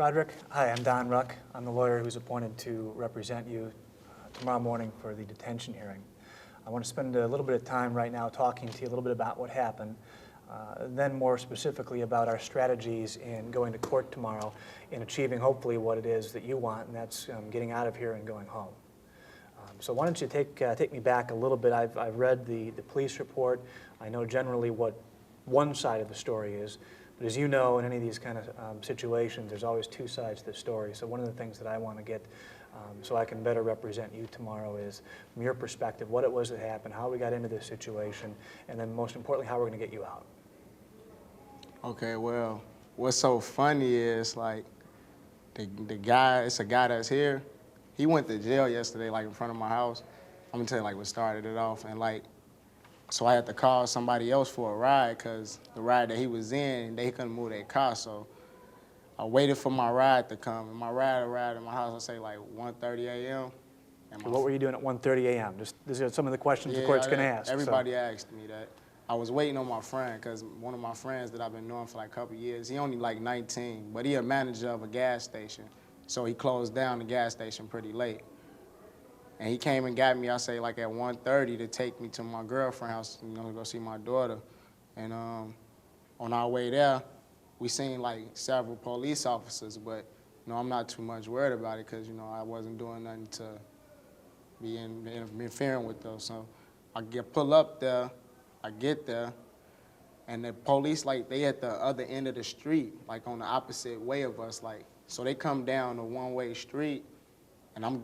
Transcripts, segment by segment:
Rodrick, hi, I'm Don Wruck. I'm the lawyer who's appointed to represent you tomorrow morning for the detention hearing. I want to spend a little bit of time right now talking to you a little bit about what happened, then more specifically about our strategies in going to court tomorrow in achieving hopefully what it is that you want, and that's getting out of here and going home. So why don't you take me back a little bit. I've read the police report. I know generally what one side of the story is. But as you know, in any of these kind of situations, there's always two sides to the story. So one of the things that I want to get so I can better represent you tomorrow is, from your perspective, what it was that happened, how we got into this situation, and then most importantly, how we're going to get you out. Okay, well, what's so funny is, like, the guy, it's a guy that's here, he went to jail yesterday, like, in front of my house. I'm going to tell you, like, what started it off. And, like, so I had to call somebody else for a ride because the ride that he was in, they couldn't move their car. So I waited for my ride to come. And my ride arrived at my house, I say like 1:30 a.m. What were you doing at 1:30 a.m.? These are some of the questions the court's going to ask. Everybody asked me that. I was waiting on my friend because one of my friends that I've been knowing for like a couple of years, he only like 19, but he a manager of a gas station. So he closed down the gas station pretty late. And he came and got me, I say, like at 1:30 to take me to my girlfriend's house, you know, to go see my daughter. And on our way there, we seen like several police officers, but, you know, I'm not too much worried about it because, you know, I wasn't doing nothing to be interfering with those. So I pull up there, I get there, and the police, like, they at the other end of the street, like on the opposite way of us, like, so they come down a one-way street. And I'm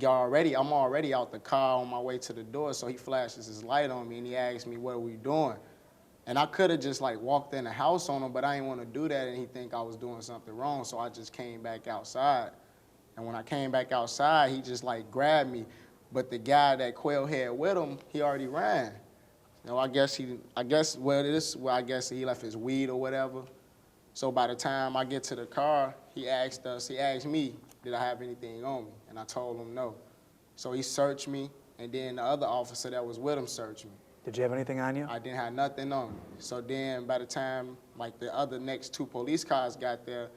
already out the car on my way to the door, so he flashes his light on me and he asks me, what are we doing? And I could have just like walked in the house on him, but I didn't want to do that and he think I was doing something wrong, so I just came back outside. And when I came back outside, he just like grabbed me, but the guy that Quail had with him, he already ran. You know, I guess he left his weed or whatever. So by the time I get to the car, he asked me, did I have anything on me? And I told him no. So he searched me, and then the other officer that was with him searched me. Did you have anything on you? I didn't have nothing on me. So then by the time, like, the other next two police cars got there,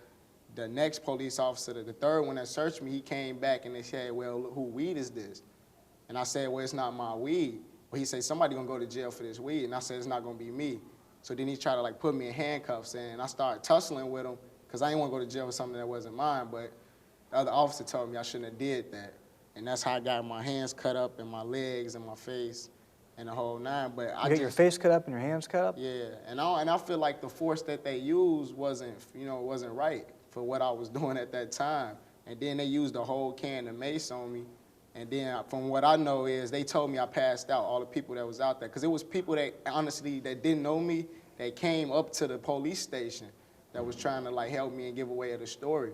the next police officer, the third one that searched me, he came back and they said, well, who weed is this? And I said, well, it's not my weed. Well, he said, somebody gonna go to jail for this weed. And I said, it's not gonna be me. So then he tried to like put me in handcuffs, and I started tussling with him because I didn't want to go to jail for something that wasn't mine, but the other officer told me I shouldn't have did that. And that's how I got my hands cut up and my legs and my face and the whole nine. But you got your face cut up and your hands cut up? Yeah, and I feel like the force that they used wasn't right for what I was doing at that time. And then they used a whole can of mace on me. And then from what I know is they told me I passed out, all the people that was out there. Because it was people that honestly that didn't know me that came up to the police station that was trying to like help me and give away the story.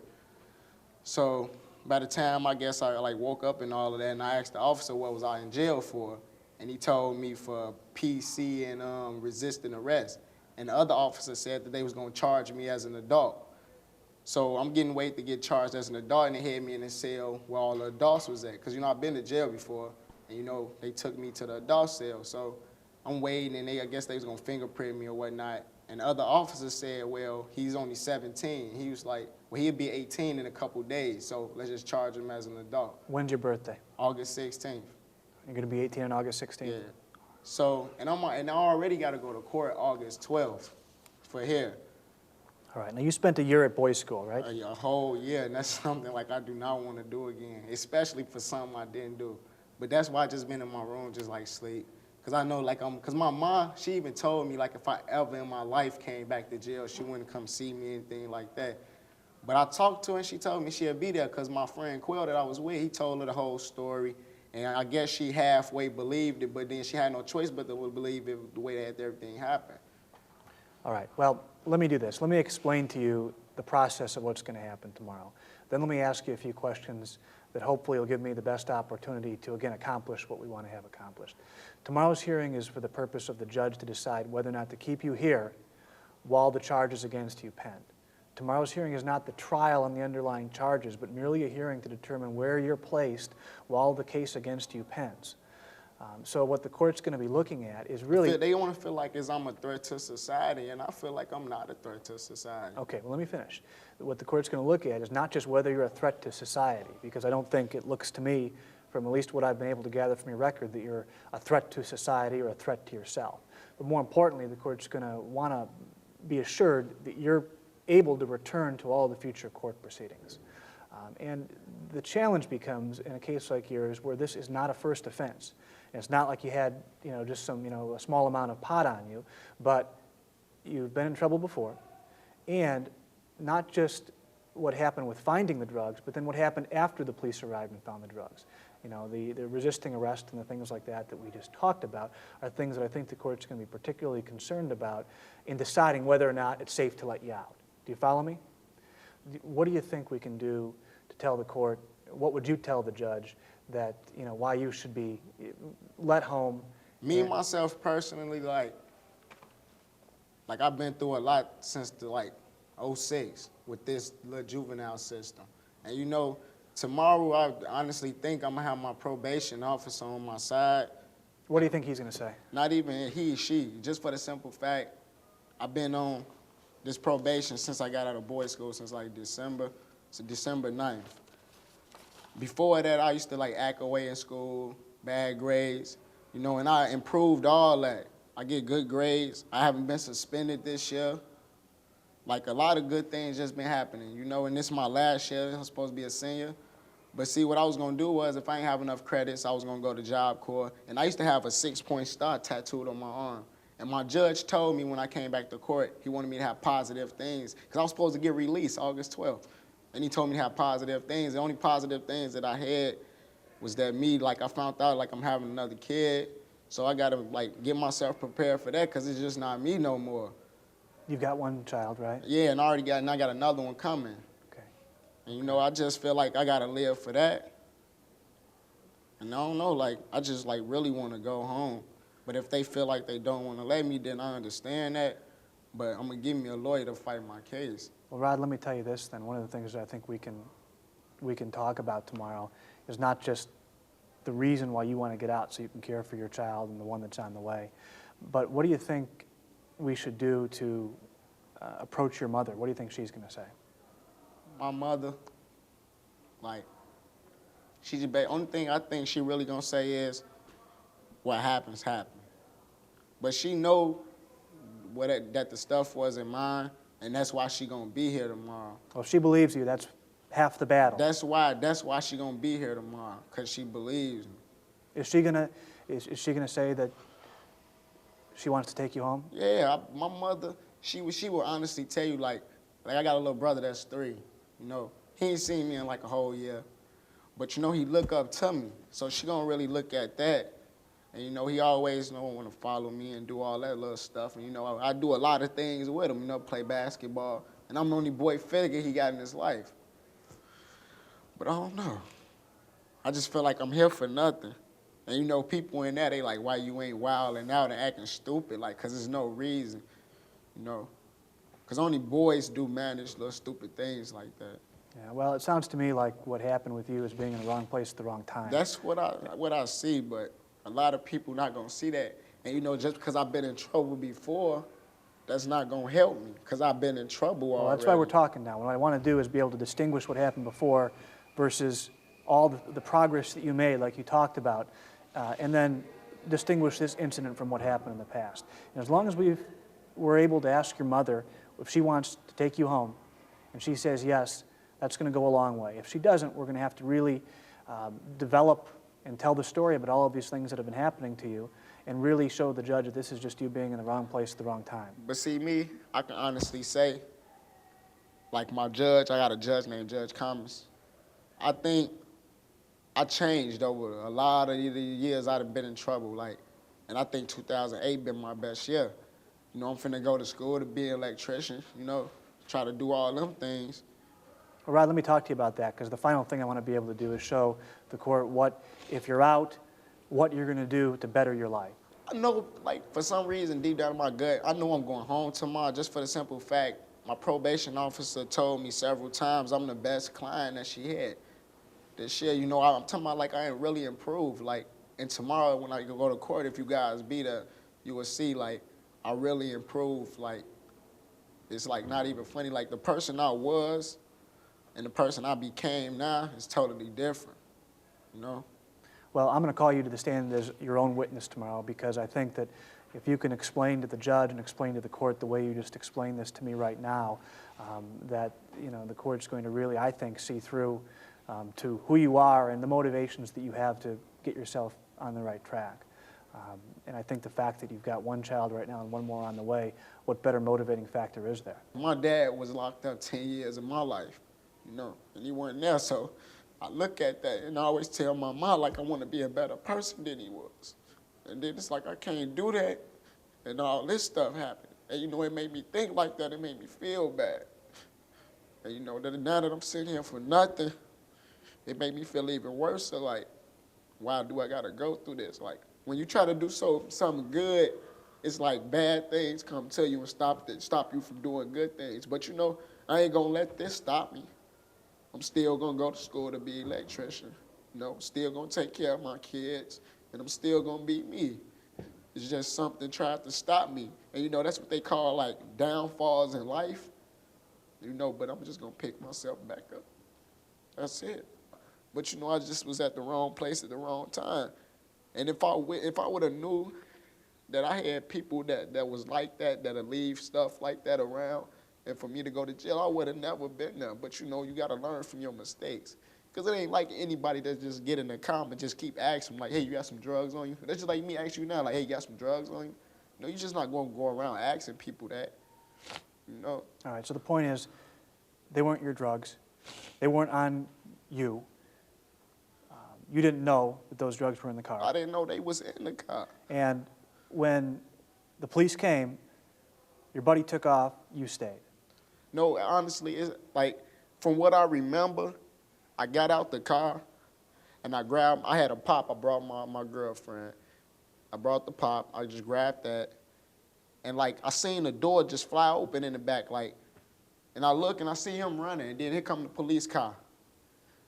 So by the time I guess I like woke up and all of that, and I asked the officer what was I in jail for, and he told me for PC and resisting arrest. And the other officer said that they was gonna charge me as an adult. So I'm getting ready to get charged as an adult, and they had me in a cell where all the adults was at. Because, you know, I've been to jail before, and, you know, they took me to the adult cell. So I'm waiting, and I guess they was going to fingerprint me or whatnot. And the other officer said, well, he's only 17. He was like, well, he'll be 18 in a couple days, so let's just charge him as an adult. When's your birthday? August 16th. You're going to be 18 on August 16th? Yeah. So, and I already got to go to court August 12th for here. All right, now you spent a year at boys' school, right? A whole year, and that's something like I do not want to do again, especially for something I didn't do. But that's why I just been in my room just like sleep. Because I know like because my mom, she even told me like if I ever in my life came back to jail, she wouldn't come see me, anything like that. But I talked to her and she told me she'd be there because my friend Quill that I was with, he told her the whole story. And I guess she halfway believed it, but then she had no choice but to believe it the way that everything happened. All right, well, let me do this. Let me explain to you the process of what's going to happen tomorrow. Then let me ask you a few questions that hopefully will give me the best opportunity to, again, accomplish what we want to have accomplished. Tomorrow's hearing is for the purpose of the judge to decide whether or not to keep you here while the charges against you pend. Tomorrow's hearing is not the trial on the underlying charges, but merely a hearing to determine where you're placed while the case against you pends. So what the court's going to be looking at is really... They want to feel like I'm a threat to society, and I feel like I'm not a threat to society. Okay, well, let me finish. What the court's going to look at is not just whether you're a threat to society, because I don't think it looks to me, from at least what I've been able to gather from your record, that you're a threat to society or a threat to yourself. But more importantly, the court's going to want to be assured that you're able to return to all the future court proceedings. And the challenge becomes, in a case like yours, where this is not a first offense. And it's not like you had, just some, a small amount of pot on you, but you've been in trouble before. And not just what happened with finding the drugs, but then what happened after the police arrived and found the drugs. The resisting arrest and the things like that we just talked about are things that I think the court's going to be particularly concerned about in deciding whether or not it's safe to let you out. Do you follow me? What do you think we can do to tell the court, what would you tell the judge that, why you should be let home? Me, myself, personally, like I've been through a lot since the, 06 with this little juvenile system. And, tomorrow I honestly think I'm going to have my probation officer on my side. What do you think he's going to say? Not even he, she, just for the simple fact, I've been on this probation since I got out of boys' school, since December. So December 9th. Before that, I used to act away in school, bad grades, and I improved all that. I get good grades. I haven't been suspended this year. A lot of good things just been happening, and this is my last year. I'm supposed to be a senior. But see, what I was gonna do was, if I didn't have enough credits, I was gonna go to Job Corps. And I used to have a 6-point star tattooed on my arm. And my judge told me when I came back to court, he wanted me to have positive things, because I was supposed to get released August 12th. And he told me to have positive things. The only positive things that I had was that I found out I'm having another kid. So I gotta get myself prepared for that, because it's just not me no more. You've got one child, right? Yeah, and I got another one coming. Okay. And I just feel like I gotta live for that. And I don't know, I just really wanna go home. But if they feel like they don't wanna let me, then I understand that. But I'm gonna give me a lawyer to fight my case. Well, Rod, let me tell you this then. One of the things that I think we can talk about tomorrow is not just the reason why you want to get out so you can care for your child and the one that's on the way, but what do you think we should do to approach your mother? What do you think she's going to say? My mother, only thing I think she really going to say is, what happens, happens. But she know that the stuff wasn't mine, and that's why she going to be here tomorrow. Well, if she believes you, that's half the battle. That's why she going to be here tomorrow, because she believes me. Is she gonna say that she wants to take you home? Yeah, my mother, she will honestly tell you, I got a little brother that's 3, He ain't seen me in a whole year. But, he look up to me. So she gonna really look at that. And, he always want to follow me and do all that little stuff. And, I do a lot of things with him, play basketball. And I'm the only boy figure he got in his life. But I don't know. I just feel like I'm here for nothing. And, people in there, they why you ain't wilding out and acting stupid? Because there's no reason, Because only boys do manage little stupid things like that. Yeah, well, it sounds to me like what happened with you is being in the wrong place at the wrong time. That's what I see, but a lot of people not going to see that. And, just because I've been in trouble before, that's not going to help me, because I've been in trouble already. Well, that's why we're talking now. What I want to do is be able to distinguish what happened before versus all the progress that you made, like you talked about, and then distinguish this incident from what happened in the past. And as long as we're able to ask your mother if she wants to take you home, and she says yes, that's going to go a long way. If she doesn't, we're going to have to really develop and tell the story about all of these things that have been happening to you, and really show the judge that this is just you being in the wrong place at the wrong time. But see, me, I can honestly say, my judge, I got a judge named Judge Thomas. I think I changed over a lot of the years I've been in trouble, and I think 2008 been my best year. I'm finna go to school to be an electrician, try to do all them things. Well, Rod, let me talk to you about that, because the final thing I want to be able to do is show the court if you're out, what you're going to do to better your life. I know, for some reason, deep down in my gut, I know I'm going home tomorrow, just for the simple fact, my probation officer told me several times I'm the best client that she had. This year, I'm talking about I ain't really improved. And tomorrow when I go to court, if you guys be there, you will see like I really improved. Like it's like not even funny. Like the person I was and the person I became now is totally different, you know? Well, I'm going to call you to the stand as your own witness tomorrow, because I think that if you can explain to the judge and explain to the court the way you just explained this to me right now, that the court's going to really, I think, see through to who you are and the motivations that you have to get yourself on the right track. And I think the fact that you've got one child right now and one more on the way, what better motivating factor is there? My dad was locked up 10 years of my life, and he wasn't there, so I look at that and I always tell my mom, like, I want to be a better person than he was. And then it's like I can't do that, and all this stuff happened. And, it made me think like that. It made me feel bad. And, that now that I'm sitting here for nothing, it made me feel even worse. So, like, why do I got to go through this? Like, when you try to do something good, it's like bad things come to you and stop you from doing good things. But, I ain't going to let this stop me. I'm still going to go to school to be an electrician. Still going to take care of my kids, and I'm still going to be me. It's just something tried to stop me. And, that's what they call, like, downfalls in life. But I'm just going to pick myself back up. That's it. But, I just was at the wrong place at the wrong time. And if I would have knew that I had people that was like that'll leave stuff like that around, and for me to go to jail, I would have never been there. But, you got to learn from your mistakes. Because it ain't like anybody that just get in the car and just keep asking, like, hey, you got some drugs on you? That's just like me asking you now, like, hey, you got some drugs on you? You're just not going to go around asking people that, All right, so the point is, they weren't your drugs. They weren't on you. You didn't know that those drugs were in the car. I didn't know they was in the car. And when the police came, your buddy took off, you stayed. No, honestly, it's like, from what I remember, I got out the car, and I had a pop. I brought my girlfriend. I brought the pop. I just grabbed that. And, like, I seen the door just fly open in the back, like, and I look, and I see him running, and then here come the police car.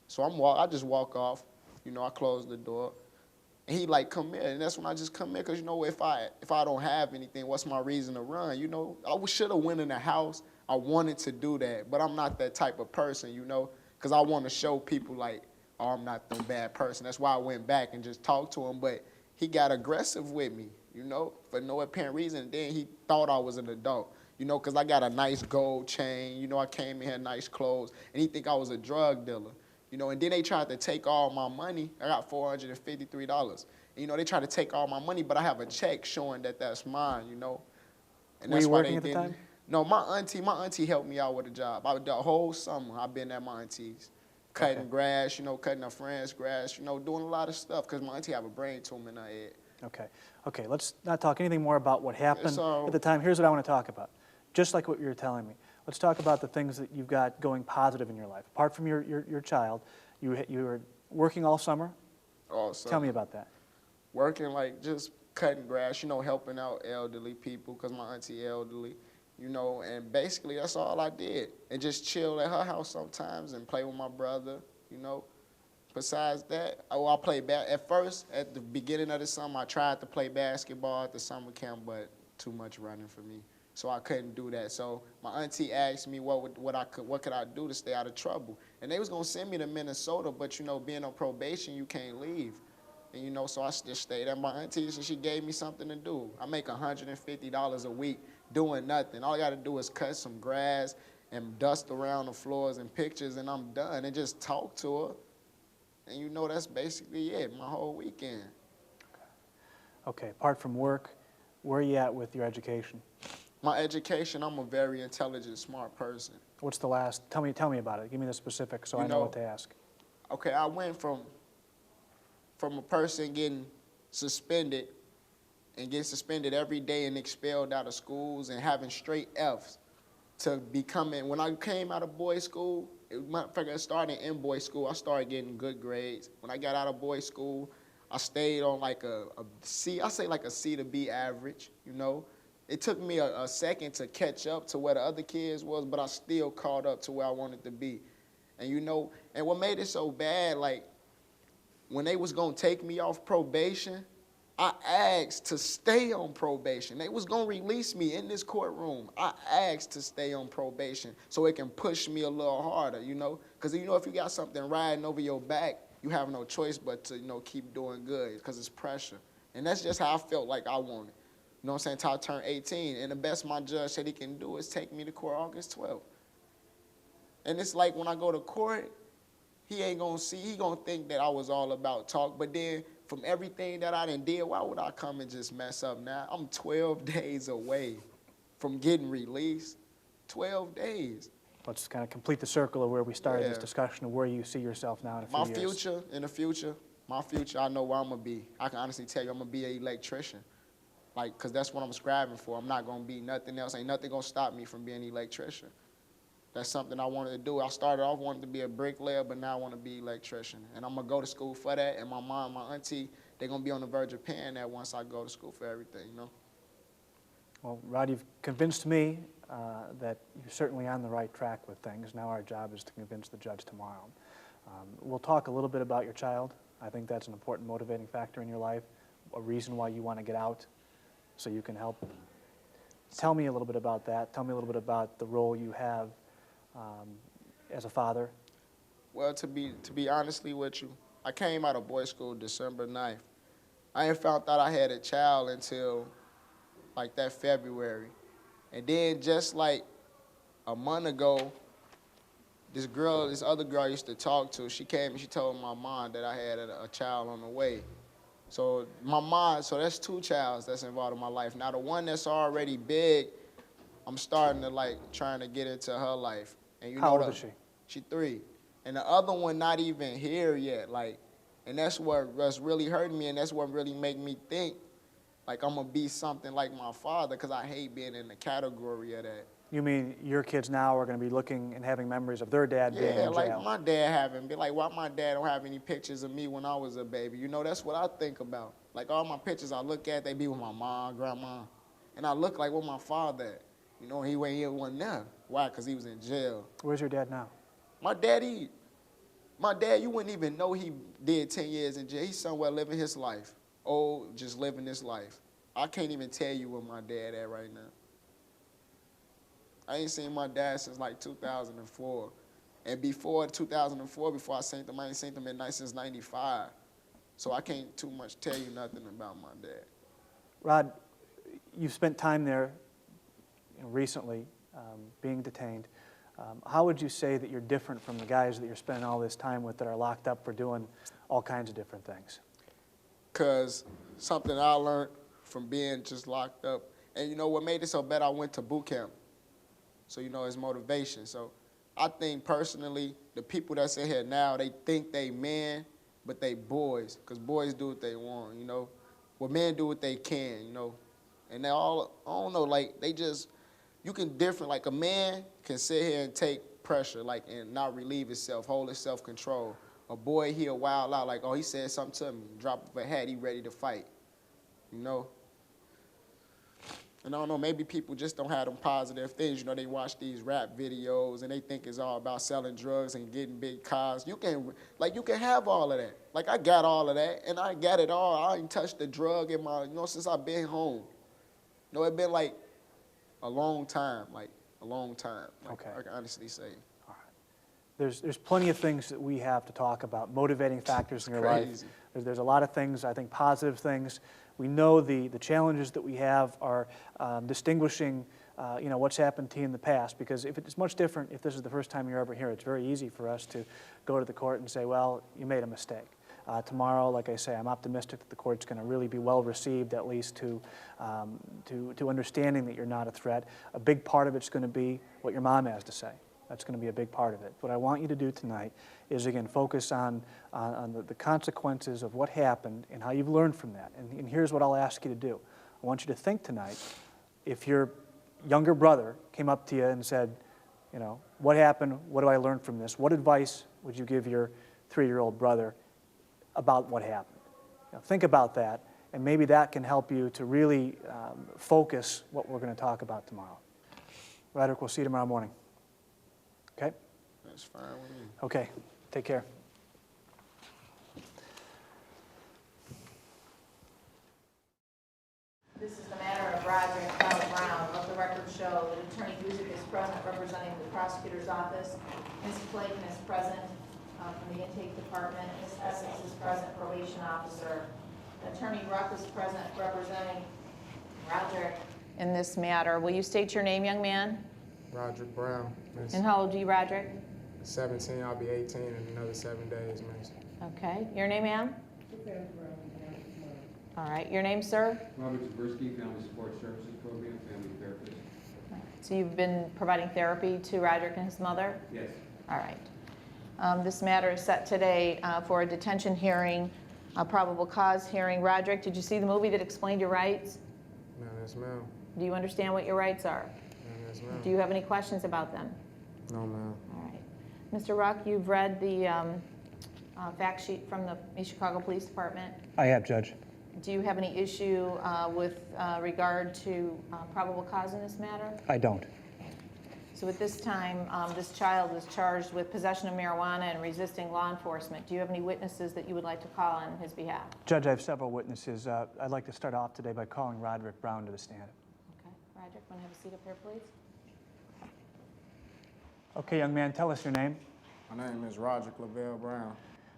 So I just walk off. I close the door. And he, like, come in, and that's when I just come in, because, if I don't have anything, what's my reason to run, I should have went in the house. I wanted to do that, but I'm not that type of person, because I want to show people, like, oh, I'm not no bad person. That's why I went back and just talked to him, but he got aggressive with me, for no apparent reason. And then he thought I was an adult, because I got a nice gold chain, I came in here, nice clothes, and he think I was a drug dealer, and then they tried to take all my money. I got $453, and, they tried to take all my money, but I have a check showing that that's mine, and that's Were you why working they at the didn't. time? No, my auntie helped me out with a job. The whole summer I've been at my auntie's, cutting grass, cutting her friend's grass, doing a lot of stuff, because my auntie have a brain tumor in her head. Okay, let's not talk anything more about what happened at the time. Here's what I want to talk about. Just like what you were telling me. Let's talk about the things that you've got going positive in your life. Apart from your child, you were working all summer? All summer. Tell me about that. Working, like, just cutting grass, helping out elderly people, because my auntie elderly, and basically that's all I did. And just chill at her house sometimes and play with my brother, Besides that, I played at first, at the beginning of the summer, I tried to play basketball at the summer camp, but too much running for me. So I couldn't do that. So my auntie asked me what could I do to stay out of trouble. And they was gonna send me to Minnesota, but being on probation, you can't leave. And so I just stayed at my auntie's, and she gave me something to do. I make $150 a week doing nothing. All I gotta do is cut some grass and dust around the floors and pictures, and I'm done. And just talk to her. And that's basically it, my whole weekend. Okay, apart from work, where are you at with your education? My education, I'm a very intelligent, smart person. What's the last, tell me about it. Give me the specifics so I know what to ask. Okay, I went from a person getting suspended every day and expelled out of schools and having straight Fs to becoming, when I came out of boys' school, I started in boys' school, I started getting good grades. When I got out of boys' school, I stayed on like a C, I say like a C to B average, It took me a second to catch up to where the other kids was, but I still caught up to where I wanted to be. And and what made it so bad, like, when they was gonna take me off probation, I asked to stay on probation. They was gonna release me in this courtroom. I asked to stay on probation so it can push me a little harder, you know? Because, you know, if you got something riding over your back, you have no choice but to, you know, keep doing good because it's pressure. And that's just how I felt like I wanted. You know what I'm saying? Till I turned 18. And the best my judge said he can do is take me to court August 12th. And it's like when I go to court, he ain't gonna see, he gonna think that I was all about talk. But then from everything that I done did, why would I come and just mess up now? I'm 12 days away from getting released. 12 days. Let's kind of complete the circle of where we started this discussion of where you see yourself now in a few years. My future, I know where I'm gonna be. I can honestly tell you I'm gonna be an electrician. Like, cause that's what I'm striving for. I'm not gonna be nothing else. Ain't nothing gonna stop me from being an electrician. That's something I wanted to do. I started off wanting to be a bricklayer, but now I want to be an electrician. And I'm going to go to school for that. And my mom, my auntie, they're going to be on the verge of paying that once I go to school for everything, you know? Well, Rod, you've convinced me that you're certainly on the right track with things. Now our job is to convince the judge tomorrow. We'll talk a little bit about your child. I think that's an important motivating factor in your life, a reason why you want to get out so you can help. Tell me a little bit about that. Tell me a little bit about the role you have as a father. Well, to be honestly with you, I came out of boys' school December 9th. I ain't found out I had a child until like that February. And then just like a month ago, this other girl I used to talk to, she came and she told my mom that I had a child on the way. So my mom, so that's 2 childs that's involved in my life. Now the one that's already big, I'm starting to like trying to get into her life. And you How know old is she? She 3. And the other one not even here yet. Like, and that's what's really hurting me, and that's what really make me think like I'm gonna be something like my father, because I hate being in the category of that. You mean your kids now are going to be looking and having memories of their dad being in jail? Yeah, like my dad having been like, why my dad don't have any pictures of me when I was a baby? You know, that's what I think about. Like all my pictures I look at, they be with my mom, grandma, and I look like what my father at. You know, he wasn't there. Why? Because he was in jail. Where's your dad now? My dad, you wouldn't even know he did 10 years in jail. He's somewhere living his life. Old, just living his life. I can't even tell you where my dad at right now. I ain't seen my dad since like 2004. And before 2004, before I seen him, I ain't seen him since 95. So I can't too much tell you nothing about my dad. Rod, you've spent time there recently, being detained. How would you say that you're different from the guys that you're spending all this time with that are locked up for doing all kinds of different things? Because something I learned from being just locked up, and you know what made it so bad, I went to boot camp. So, you know, it's motivation. So I think personally, the people that's in here now, they think they men, but they boys, because boys do what they want, you know. Well, men do what they can, you know. And they all, I don't know, like, they just, you can different, like a man can sit here and take pressure, like, and not relieve himself, hold his self-control. A boy, he'll wild out, like, oh, he said something to me, drop of a hat, he ready to fight, you know? And I don't know, maybe people just don't have them positive things. You know, they watch these rap videos and they think it's all about selling drugs and getting big cars. You can have all of that. Like, I got all of that, and I got it all. I ain't touched a drug in my, since I've been home. You know, it's been like a long time, Like, Okay. I can honestly say. All right. There's plenty of things that we have to talk about, motivating factors in your life. There's a lot of things, I think positive things. We know the challenges that we have are distinguishing what's happened to you in the past, because if it's much different if this is the first time you're ever here. It's very easy for us to go to the court and say, well, you made a mistake. Tomorrow, like I say, I'm optimistic that the court's going to really be well received, at least to understanding that you're not a threat. A big part of it's going to be what your mom has to say. That's going to be a big part of it. What I want you to do tonight is, again, focus on the consequences of what happened and how you've learned from that. And here's what I'll ask you to do. I want you to think tonight, if your younger brother came up to you and said, what happened? What do I learn from this? What advice would you give your 3-year-old brother about what happened? Think about that, and maybe that can help you to really focus what we're going to talk about tomorrow. Rodrick, we'll see you tomorrow morning. Okay? That's fine with me. Okay. Take care. Lakin is present from the intake department. Ms. Essex is present, probation officer. Attorney Wruck is present, representing Rodrick in this matter. Will you state your name, young man? Rodrick Brown, miss. And how old are you, Rodrick? 17, I'll be 18 in another 7 days, miss. Okay. Your name, ma'am? All right. Your name, sir? Robert Zemburski, Family Support Services Program, Family Therapist. So you've been providing therapy to Rodrick and his mother? Yes. All right. This matter is set today for a detention hearing, a probable cause hearing. Rodrick, did you see the movie that explained your rights? No, yes, ma'am. Do you understand what your rights are? No, yes, ma'am. Do you have any questions about them? No, ma'am. All right. Mr. Wruck, you've read the fact sheet from the East Chicago Police Department. I have, Judge. Do you have any issue with regard to probable cause in this matter? I don't. So at this time, this child is charged with possession of marijuana and resisting law enforcement. Do you have any witnesses that you would like to call on his behalf? Judge, I have several witnesses. I'd like to start off today by calling Rodrick Brown to the stand. Okay. Rodrick, want to have a seat up here, please? Okay, young man, tell us your name. My name is Rodrick Lavelle Brown.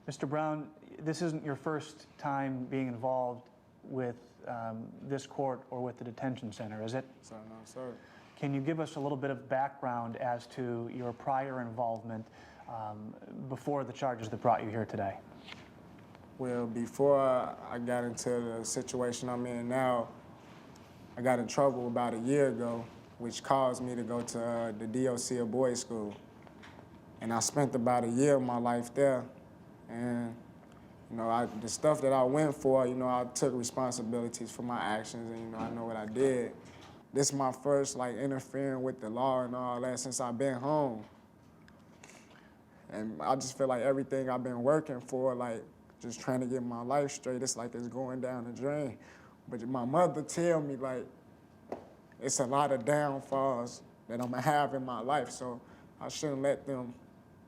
Mr. Brown, this isn't your first time being involved with this court or with the detention center, is it? Sir, no, sir. Can you give us a little bit of background as to your prior involvement before the charges that brought you here today? Well, before I got into the situation I'm in now, I got in trouble about a year ago, which caused me to go to the DOC of boys school. And I spent about a year of my life there. And, you know, the stuff that I went for, you know, I took responsibilities for my actions, and, you know, I know what I did. This is my first, like, interfering with the law and all that since I've been home. And I just feel like everything I've been working for, like, just trying to get my life straight, it's like it's going down the drain. But my mother tell me, like, it's a lot of downfalls that I'm gonna have in my life, so I shouldn't let them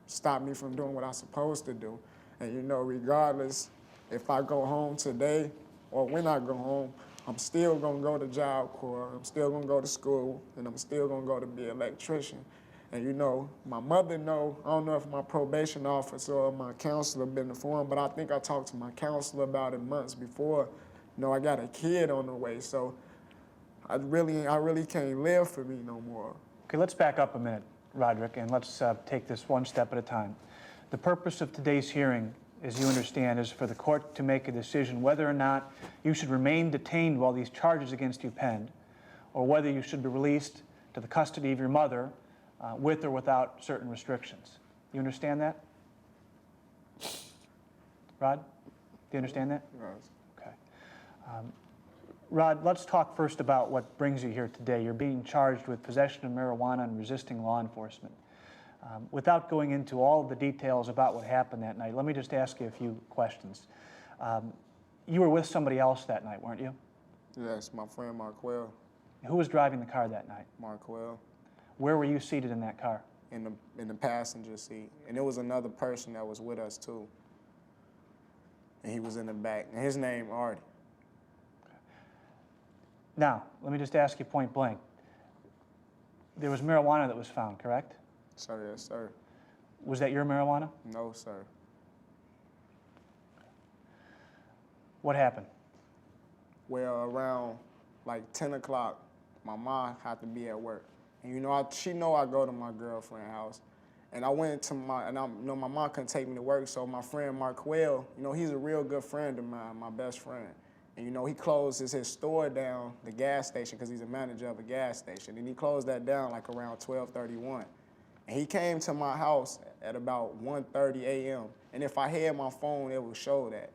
stop me from doing what I'm supposed to do. And, you know, regardless if I go home today or when I go home, I'm still gonna go to Job Corps, I'm still gonna go to school, and I'm still gonna go to be an electrician. And, you know, my mother know, I don't know if my probation officer or my counselor been informed, but I think I talked to my counselor about it months before. You know, I got a kid on the way, so I really can't live for me no more. Okay, let's back up a minute, Rodrick, and let's take this one step at a time. The purpose of today's hearing, as you understand, is for the court to make a decision whether or not you should remain detained while these charges against you pend, or whether you should be released to the custody of your mother with or without certain restrictions. You understand that? Rod, do you understand that? Yes. Okay. Rod, let's talk first about what brings you here today. You're being charged with possession of marijuana and resisting law enforcement. Without going into all of the details about what happened that night, let me just ask you a few questions. You were with somebody else that night, weren't you? Yes, my friend Marquell. Who was driving the car that night? Marquell. Where were you seated in that car? In the passenger seat. And there was another person that was with us too. And he was in the back. And his name Artie. Now, let me just ask you point blank. There was marijuana that was found, correct? Sir, yes, sir. Was that your marijuana? No, sir. What happened? Well, around like 10 o'clock, my mom had to be at work. And you know, she know I go to my girlfriend's house. And I went to my mom couldn't take me to work, so my friend Marquell, you know, he's a real good friend of mine, my best friend. And, you know, he closes his store down, the gas station, because he's a manager of a gas station. And he closed that down like around 12:31. And he came to my house at about 1:30 a.m. And if I had my phone, it would show that.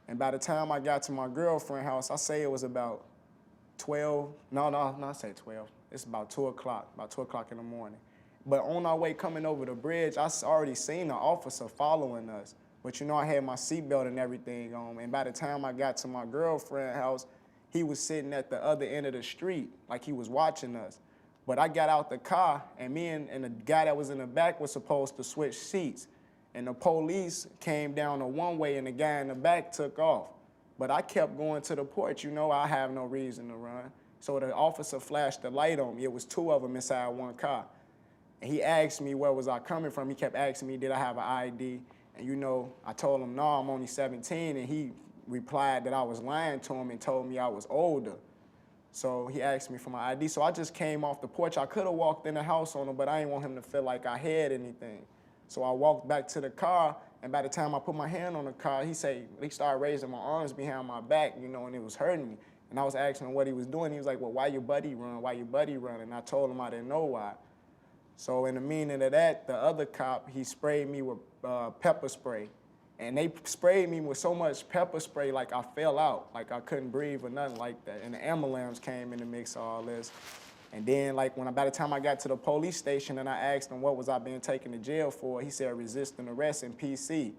And by the time I got to my girlfriend's house, I say it was about 12. No, I say 12. It's about 2 o'clock, about 2 o'clock in the morning. But on our way coming over the bridge, I already seen an officer following us. But you know, I had my seatbelt and everything on. And by the time I got to my girlfriend's house, he was sitting at the other end of the street, like he was watching us. But I got out the car, and me and the guy that was in the back was supposed to switch seats. And the police came down the one way, and the guy in the back took off. But I kept going to the porch. You know, I have no reason to run. So the officer flashed the light on me. It was two of them inside one car. And he asked me where was I coming from. He kept asking me, did I have an ID? And you know, I told him, no, I'm only 17. And he replied that I was lying to him and told me I was older. So he asked me for my ID. So I just came off the porch. I could have walked in the house on him, but I didn't want him to feel like I had anything. So I walked back to the car, and by the time I put my hand on the car, he started raising my arms behind my back, you know, and it was hurting me. And I was asking him what he was doing. He was like, well, why your buddy run? Why your buddy run? And I told him I didn't know why. So in the meaning of that, the other cop, he sprayed me with pepper spray. And they sprayed me with so much pepper spray, like I fell out, like I couldn't breathe or nothing like that. And the ambulance came in the mix of all this. And then, like, by the time I got to the police station and I asked him what was I being taken to jail for, he said resisting arrest and PC.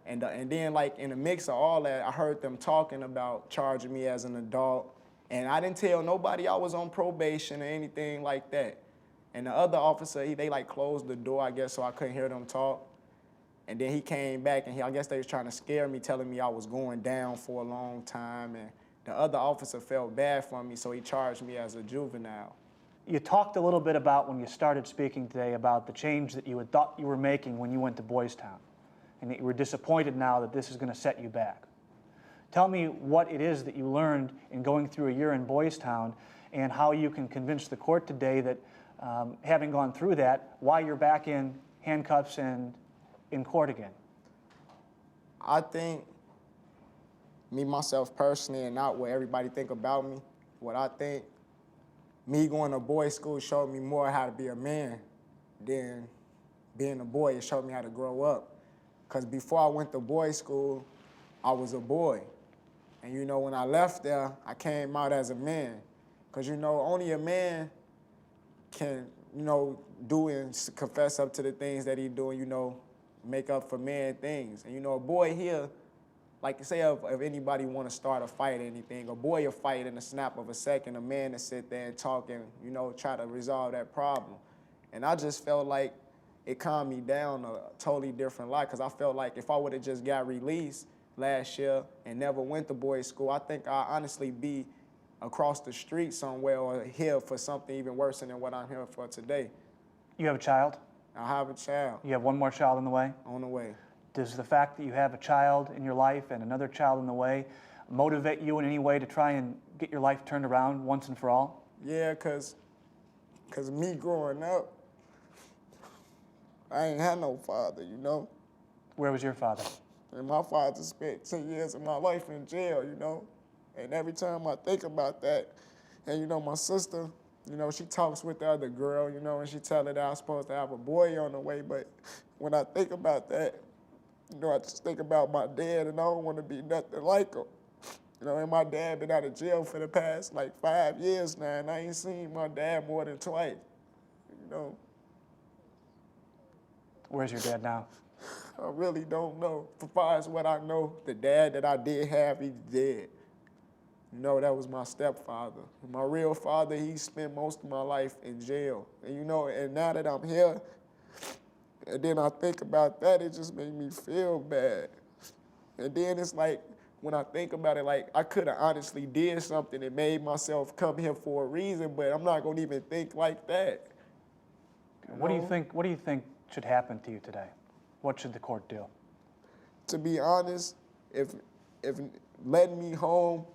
And then, like, in the mix of all that, I heard them talking about charging me as an adult. And I didn't tell nobody I was on probation or anything like that. And the other officer, they like closed the door, I guess, so I couldn't hear them talk. And then he came back, and I guess they was trying to scare me, telling me I was going down for a long time. And the other officer felt bad for me, so he charged me as a juvenile. You talked a little bit about, when you started speaking today, about the change that you had thought you were making when you went to Boys Town, and that you were disappointed now that this is going to set you back. Tell me what it is that you learned in going through a year in Boys Town, and how you can convince the court today that, having gone through that, why you're back in handcuffs and in court again. I think, me, myself personally, and not what everybody think about me, what I think, me going to boys' school showed me more how to be a man than being a boy. It showed me how to grow up. Because before I went to boys' school, I was a boy. And you know, when I left there, I came out as a man. Because you know, only a man can, you know, do and confess up to the things that he doing, you know, make up for man things. And you know, a boy here, like say if anybody want to start a fight or anything, a boy will fight in a snap of a second, a man to sit there and talk and, you know, try to resolve that problem. And I just felt like it calmed me down a totally different life, because I felt like if I would have just got released last year and never went to boys' school, I think I'd honestly be across the street somewhere or here for something even worse than what I'm here for today. You have a child? I have a child. You have one more child on the way? On the way. Does the fact that you have a child in your life and another child on the way motivate you in any way to try and get your life turned around once and for all? Yeah, cause me growing up, I ain't had no father, you know? Where was your father? And my father spent 10 years of my life in jail, you know? And every time I think about that, and you know, my sister, you know, she talks with the other girl, you know, and she tell her that I'm supposed to have a boy on the way, but when I think about that, you know, I just think about my dad, and I don't want to be nothing like him. You know, and my dad been out of jail for the past, like, 5 years now, and I ain't seen my dad more than twice, you know? Where's your dad now? I really don't know. For far as what I know, the dad that I did have, he's dead. You know, that was my stepfather. My real father, he spent most of my life in jail. And you know, and now that I'm here, and then I think about that, it just made me feel bad. And then it's like, when I think about it, like, I could have honestly did something and made myself come here for a reason, but I'm not gonna even think like that. What do you think should happen to you today? What should the court do? To be honest, if letting me home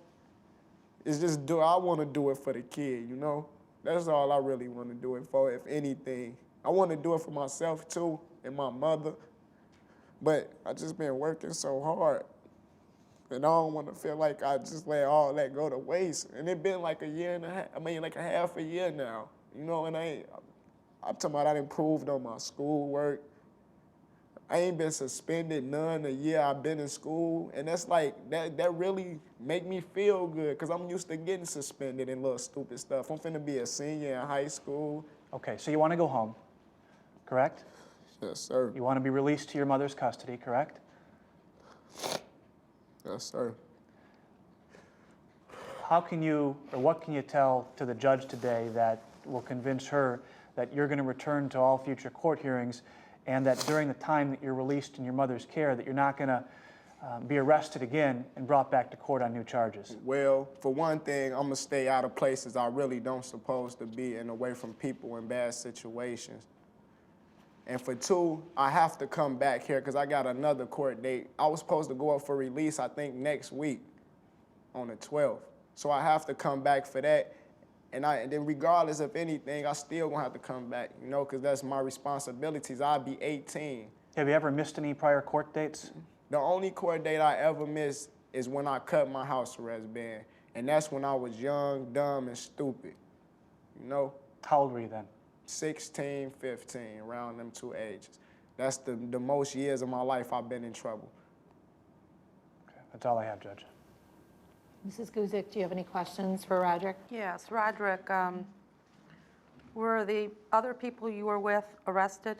is just I want to do it for the kid, you know? That's all I really want to do it for, if anything. I want to do it for myself too, and my mother, but I just been working so hard, and I don't want to feel like I just let all that go to waste. And it been like a year and a half, like a half a year now, you know, and I'm talking about I improved on my schoolwork. I ain't been suspended none a year I've been in school, and that's like, that really make me feel good, because I'm used to getting suspended and little stupid stuff. I'm finna be a senior in high school. Okay, so you want to go home, correct? Yes, sir. You want to be released to your mother's custody, correct? Yes, sir. How can you, or what can you tell to the judge today that will convince her that you're going to return to all future court hearings, and that during the time that you're released in your mother's care, that you're not going to be arrested again and brought back to court on new charges? Well, for one thing, I'm going to stay out of places I really don't supposed to be and away from people in bad situations. And for 2, I have to come back here because I got another court date. I was supposed to go up for release, I think, next week on the 12th. So I have to come back for that. And then regardless of anything, I still gonna have to come back, you know, because that's my responsibilities. I'll be 18. Have you ever missed any prior court dates? The only court date I ever missed is when I cut my house arrest ban. And that's when I was young, dumb, and stupid, you know? How old were you then? 16, 15, around them 2 ages. That's the most years of my life I've been in trouble. Okay, that's all I have, Judge. Mrs. Guzek, do you have any questions for Rodrick? Yes, Rodrick, were the other people you were with arrested?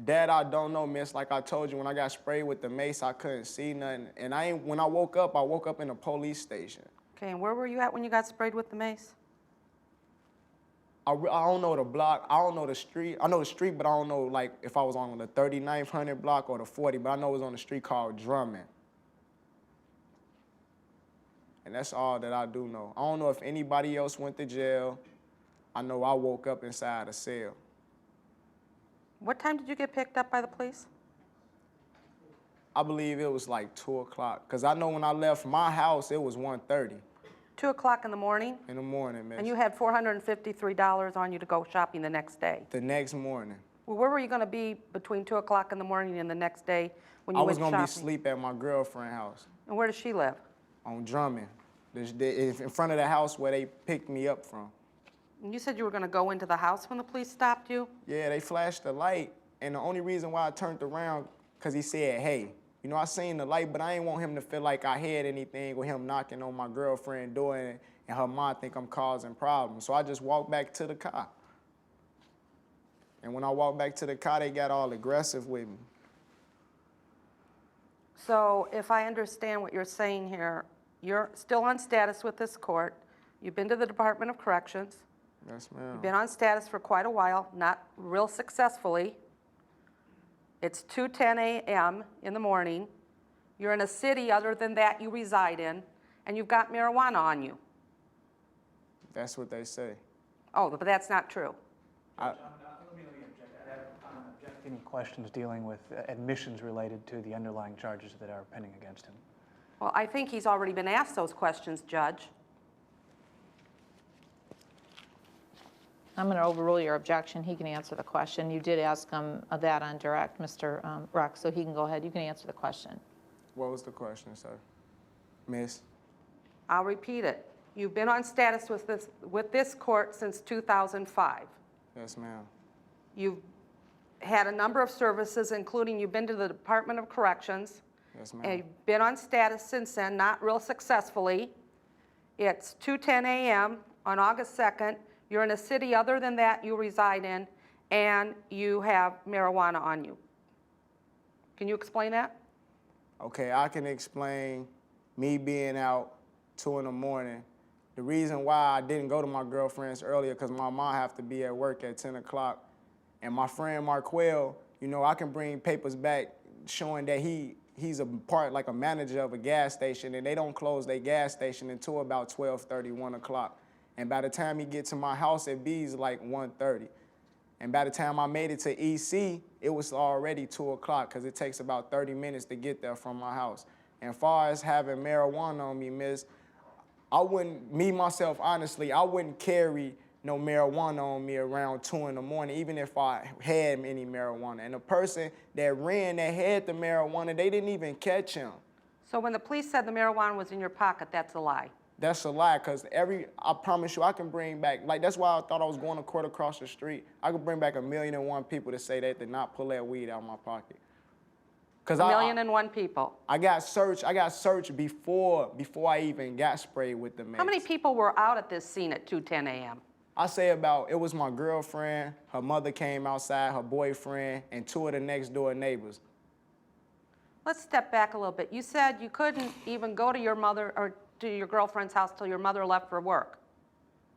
That I don't know, miss. Like I told you, when I got sprayed with the mace, I couldn't see nothing. And when I woke up in a police station. Okay, and where were you at when you got sprayed with the mace? I don't know the block. I don't know the street. I know the street, but I don't know, like, if I was on the 3900 block or the 40, but I know it was on the street called Drummond. And that's all that I do know. I don't know if anybody else went to jail. I know I woke up inside a cell. What time did you get picked up by the police? I believe it was like 2 o'clock, because I know when I left my house, it was 1:30 2 o'clock in the morning? in the morning, miss. And you had $453 on you to go shopping the next day. The next morning. Well, where were you going to be between 2 o'clock in the morning and the next day when you I went was shopping? going to be asleep at my girlfriend's house And where does she live? on Drummond, in front of the house where they picked me up from. And you said you were going to go into the house when the police stopped you? Yeah, they flashed the light, and the only reason why I turned around, because he said, hey. You know, I seen the light, but I ain't want him to feel like I had anything with him knocking on my girlfriend's door and her mom think I'm causing problems. So I just walked back to the car. And when I walked back to the car, they got all aggressive with me. So if I understand what you're saying here, you're still on status with this court. You've been to the Department of Corrections. Yes, ma'am. You've been on status for quite a while, not real successfully. It's 2:10 a.m. in the morning. You're in a city other than that you reside in, and you've got marijuana on you. That's what they say. Oh, but that's not true. Let me object. I'm objecting any questions dealing with admissions related to the underlying charges that are pending against him. Well, I think he's already been asked those questions, Judge. I'm going to overrule your objection. He can answer the question. You did ask him that on direct, Mr. Wruck, so he can go ahead. You can answer the question. What was the question, sir? Miss? I'll repeat it. You've been on status with this court since 2005. Yes, ma'am. You've had a number of services, including you've been to the Department of Corrections. Yes, And ma'am. you've been on status since then, not real successfully. It's 2:10 a.m. on August 2nd. You're in a city other than that you reside in, and you have marijuana on you. Can you explain that? Okay, I can explain me being out 2 in the morning. The reason why I didn't go to my girlfriend's earlier because my mom have to be at work at 10 o'clock. And my friend Marquell, you know, I can bring papers back showing that he's a like a manager of a gas station, and they don't close their gas station until about 12:30, 1 o'clock. And by the time he get to my house at B's, like 1:30. And by the time I made it to EC, it was already 2 o'clock because it takes about 30 minutes to get there from my house. And as far as having marijuana on me, miss, I wouldn't, me, myself, honestly, I wouldn't carry no marijuana on me around 2 in the morning, even if I had any marijuana. And the person that had the marijuana, they didn't even catch him. So when the police said the marijuana was in your pocket, that's a lie. That's a lie, because I promise you, I can bring back, like, that's why I thought I was going to court across the street. I could bring back 1,000,001 people to say they did not pull that weed out of my pocket. Because 1,000,001 people. I got searched before I even got sprayed with the mace. How many people were out at this scene at 2:10 a.m.? I say it was my girlfriend, her mother came outside, her boyfriend, and 2 of the next door neighbors. Let's step back a little bit. You said you couldn't even go to your mother or to your girlfriend's house till your mother left for work.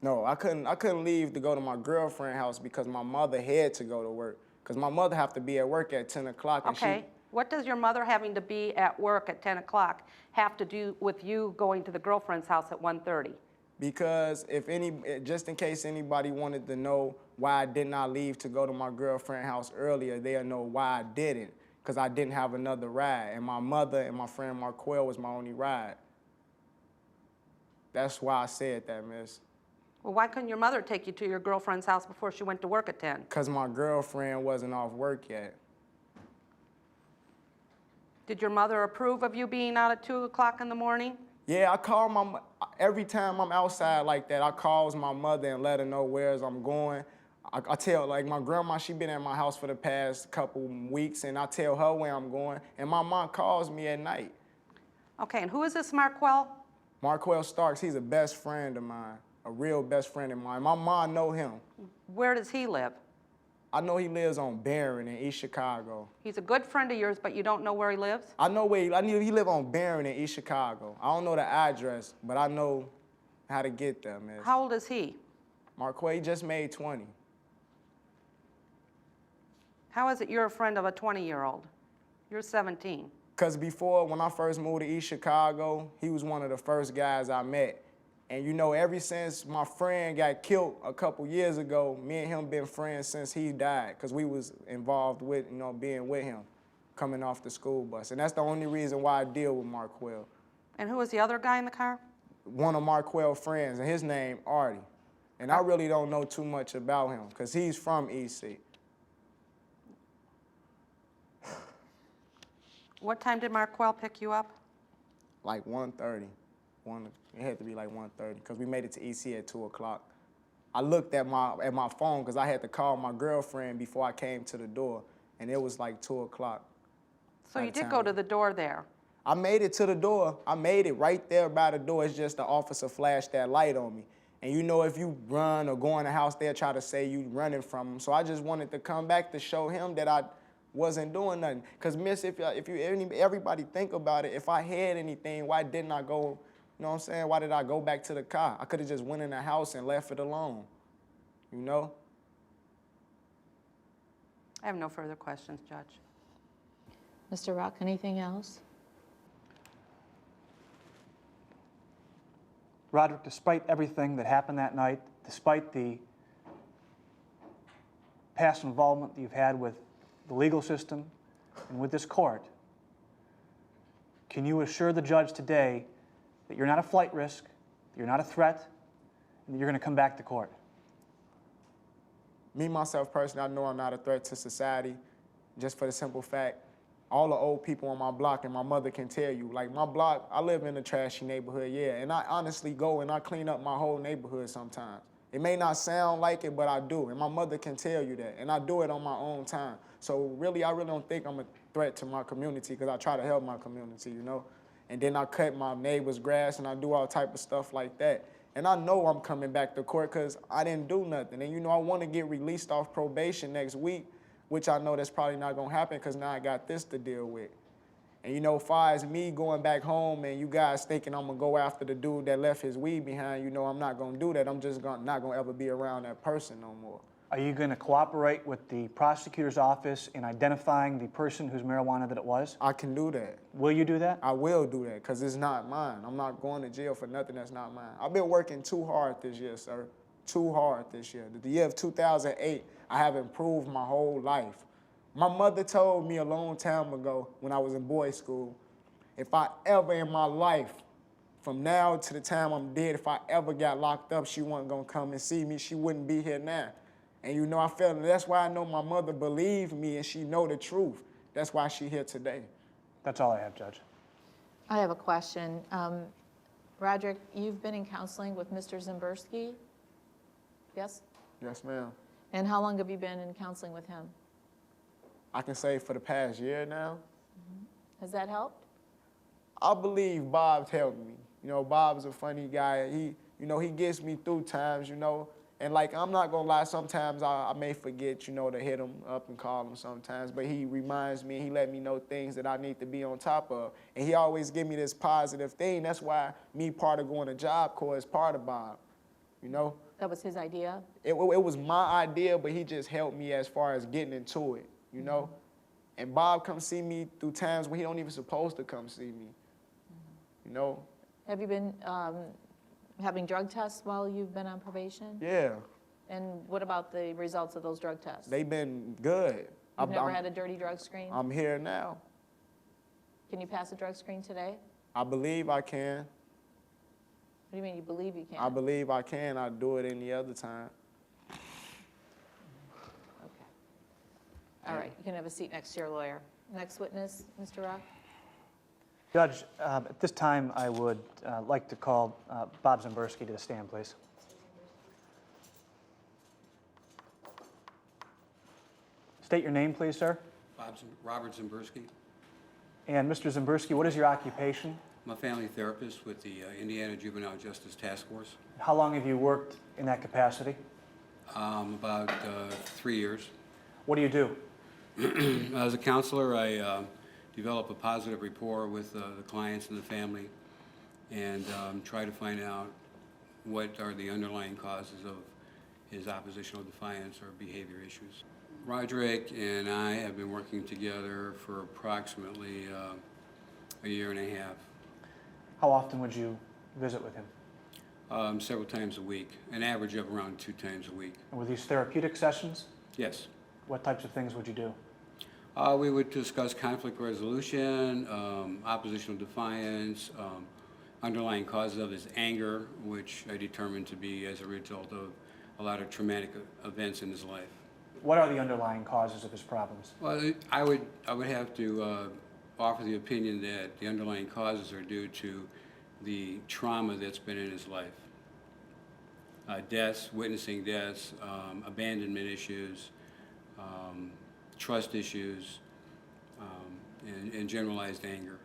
No, I couldn't leave to go to my girlfriend's house because my mother had to go to work. Because my mother have to be at work at 10 o'clock. Okay. What does your mother having to be at work at 10 o'clock have to do with you going to the girlfriend's house at 1:30? Because just in case anybody wanted to know why I did not leave to go to my girlfriend's house earlier, they'll know why I didn't, because I didn't have another ride. And my mother and my friend Marquel was my only ride. That's why I said that, miss. Well, why couldn't your mother take you to your girlfriend's house before she went to work at 10? Because my girlfriend wasn't off work yet. Did your mother approve of you being out at 2 o'clock in the morning? Yeah, I call every time I'm outside like that, I calls my mother and let her know where I'm going. I tell, like, my grandma, she been at my house for the past couple weeks, and I tell her where I'm going, and my mom calls me at night. Okay, and who is this Marquel? Marquel Starks, he's a best friend of mine, a real best friend of mine. My mom know him. Where does he live? I know he lives on Barron in East Chicago. He's a good friend of yours, but you don't know where he lives? I know I knew he live on Barron in East Chicago. I don't know the address, but I know how to get there, man. How old is he? Marquel just made 20. How is it you're a friend of a 20-year-old? You're 17. Because before, when I first moved to East Chicago, he was one of the first guys I met. And you know, ever since my friend got killed a couple years ago, me and him been friends since he died, because we was involved with, you know, being with him, coming off the school bus. And that's the only reason why I deal with Marquel. And who was the other guy in the car? One of Marquel's friends, and his name Artie. And I really don't know too much about him, because he's from EC. What time did Marquel pick you up? Like 1:30. It had to be like 1:30, because we made it to EC at 2 o'clock. I looked at my phone, because I had to call my girlfriend before I came to the door, and it was like 2 o'clock. So you did go to the door there. I made it to the door. I made it right there by the door. It's just the officer flashed that light on me. And you know, if you run or go in the house, they'll try to say you running from them. So I just wanted to come back to show him that I wasn't doing nothing. Because, miss, everybody think about it, if I had anything, why didn't I go, you know what I'm saying? Why did I go back to the car? I could have just went in the house and left it alone, you know? I have no further questions, Judge. Mr. Wruck, anything else? Rodrick, despite everything that happened that night, despite the past involvement that you've had with the legal system and with this court, can you assure the judge today that you're not a flight risk, that you're not a threat, and that you're going to come back to court? Me, myself, personally, I know I'm not a threat to society, just for the simple fact, all the old people on my block, and my mother can tell you, like my block, I live in a trashy neighborhood, yeah, and I honestly go and I clean up my whole neighborhood sometimes. It may not sound like it, but I do, and my mother can tell you that, and I do it on my own time. So really, I really don't think I'm a threat to my community, because I try to help my community, you know? And then I cut my neighbor's grass, and I do all type of stuff like that. And I know I'm coming back to court because I didn't do nothing. And you know, I want to get released off probation next week, which I know that's probably not going to happen because now I got this to deal with. And you know, far as me going back home and you guys thinking I'm going to go after the dude that left his weed behind, you know, I'm not going to do that. I'm just not going to ever be around that person no more. Are you going to cooperate with the prosecutor's office in identifying the person whose marijuana that it was? I can do that. Will you do that? I will do that because it's not mine. I'm not going to jail for nothing that's not mine. I've been working too hard this year, sir. Too hard this year. The year of 2008, I have improved my whole life. My mother told me a long time ago when I was in boys' school, if I ever in my life, from now to the time I'm dead, if I ever got locked up, she wasn't going to come and see me. She wouldn't be here now. And you know, I felt that's why I know my mother believed me and she know the truth. That's why she's here today. That's all I have, Judge. I have a question. Rodrick, you've been in counseling with Mr. Zemburski? Yes? Yes, ma'am. And how long have you been in counseling with him? I can say for the past year now. Mm-hmm. Has that helped? I believe Bob's helped me. You know, Bob's a funny guy. He gets me through times, you know. And like, I'm not gonna lie, sometimes I may forget, you know, to hit him up and call him sometimes, but he reminds me, he let me know things that I need to be on top of. And he always give me this positive thing. That's why me part of going to Job Corps is part of Bob, you know? That was his idea? It was my idea, but he just helped me as far as getting into it, you know? Mm-hmm. And Bob comes see me through times when he don't even supposed to come see me, you know? Have you been having drug tests while you've been on probation? Yeah, And what about the results of those drug tests? they've been good. You've never had a dirty drug screen? I'm here now. Can you pass a drug screen today? I believe I can. What do you mean you believe you can? I believe I can. I'd do it any other time. Okay. All right, you can have a seat next to your lawyer. Next witness, Mr. Wruck. Judge, at this time, I would like to call Bob Zemburski to the stand, please. State your name, please, sir. Robert Zemburski. And Mr. Zemburski, what is your occupation? I'm a family therapist with the Indiana Juvenile Justice Task Force. How long have you worked in that capacity? About 3 years. What do you do? As a counselor, I develop a positive rapport with the clients and the family and try to find out what are the underlying causes of his oppositional defiance or behavior issues. Rodrick and I have been working together for approximately a year and a half. How often would you visit with him? Several times a week, an average of around 2 times a week. And were these therapeutic sessions? Yes. What types of things would you do? We would discuss conflict resolution, oppositional defiance, underlying causes of his anger, which I determined to be as a result of a lot of traumatic events in his life. What are the underlying causes of his problems? Well, I would have to offer the opinion that the underlying causes are due to the trauma that's been in his life. Deaths, witnessing deaths, abandonment issues, trust issues, and generalized anger.